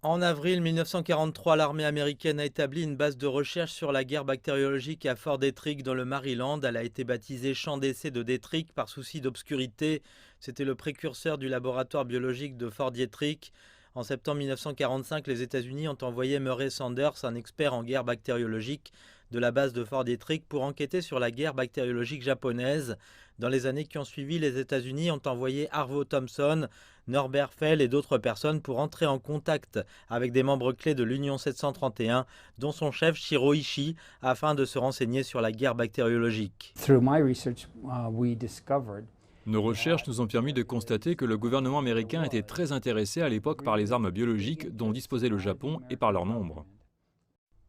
En avril 1943, l'armée américaine a établi une base de recherche sur la guerre bactériologique à Fort Detrick dans le Maryland. Elle a été baptisée Champ d'essai de Detrick par souci d'obscurité. C'était le précurseur du laboratoire biologique de Fort Detrick. En septembre 1945, les États-Unis ont envoyé Murray Sanders, un expert en guerre bactériologique, de la base de Fort Detrick pour enquêter sur la guerre bactériologique japonaise. Dans les années qui ont suivi, les États-Unis ont envoyé Arvo Thompson, Norbert Fell et d'autres personnes pour entrer en contact avec des membres clés de l'Union 731, dont son chef Shiro Ishii, afin de se renseigner sur la guerre bactériologique. Nos recherches nous ont permis de constater que le gouvernement américain était très intéressé à l'époque par les armes biologiques dont disposait le Japon et par leur nombre.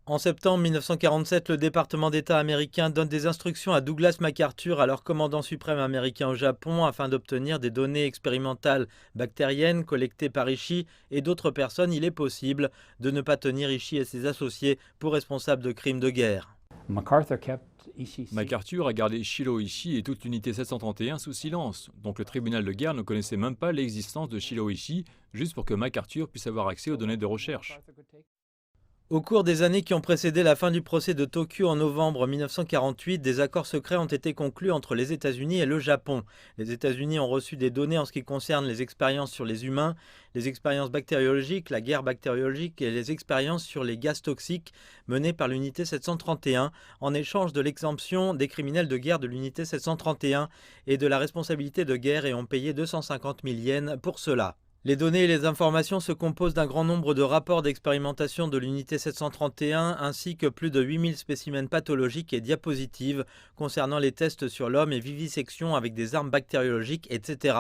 En septembre 1947, le département d'État américain donne des instructions à Douglas MacArthur, alors commandant suprême américain au Japon, afin d'obtenir des données expérimentales bactériennes collectées par Ishii et d'autres personnes. Il est possible de ne pas tenir Ishii et ses associés pour responsables de crimes de guerre. MacArthur a gardé Shiro Ishii et toute l'unité 731 sous silence, donc le tribunal de guerre ne connaissait même pas l'existence de Shiro Ishii, juste pour que MacArthur puisse avoir accès aux données de recherche. Au cours des années qui ont précédé la fin du procès de Tokyo en novembre 1948, des accords secrets ont été conclus entre les États-Unis et le Japon. Les États-Unis ont reçu des données en ce qui concerne les expériences sur les humains, les expériences bactériologiques, la guerre bactériologique et les expériences sur les gaz toxiques menées par l'unité 731 en échange de l'exemption des criminels de guerre de l'unité 731 et de la responsabilité de guerre et ont payé 250 000 yens pour cela. Les données et les informations se composent d'un grand nombre de rapports d'expérimentation de l'unité 731 ainsi que plus de 8000 spécimens pathologiques et diapositives concernant les tests sur l'homme et vivisection avec des armes bactériologiques, etc.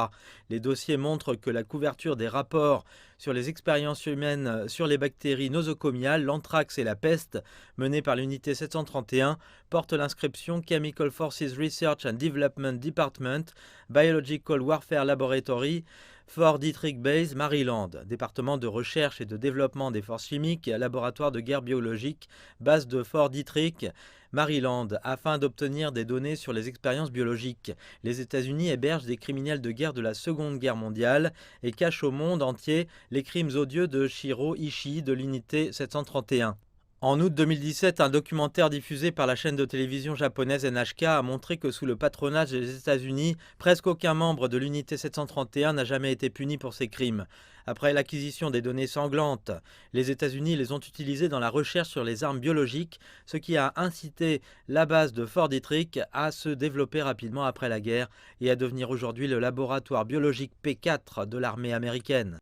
Les dossiers montrent que la couverture des rapports sur les expériences humaines sur les bactéries nosocomiales, l'anthrax et la peste menées par l'unité 731 porte l'inscription Chemical Forces Research and Development Department, Biological Warfare Laboratory, Fort Detrick Base, Maryland, département de recherche et de développement des forces chimiques, laboratoire de guerre biologique, base de Fort Detrick, Maryland, afin d'obtenir des données sur les expériences biologiques. Les États-Unis hébergent des criminels de guerre de la Seconde Guerre mondiale et cachent au monde entier les crimes odieux de Shiro Ishii de l'unité 731. En août 2017, un documentaire diffusé par la chaîne de télévision japonaise NHK a montré que sous le patronage des États-Unis, presque aucun membre de l'unité 731 n'a jamais été puni pour ces crimes. Après l'acquisition des données sanglantes, les États-Unis les ont utilisées dans la recherche sur les armes biologiques, ce qui a incité la base de Fort Detrick à se développer rapidement après la guerre et à devenir aujourd'hui le laboratoire biologique P4 de l'armée américaine.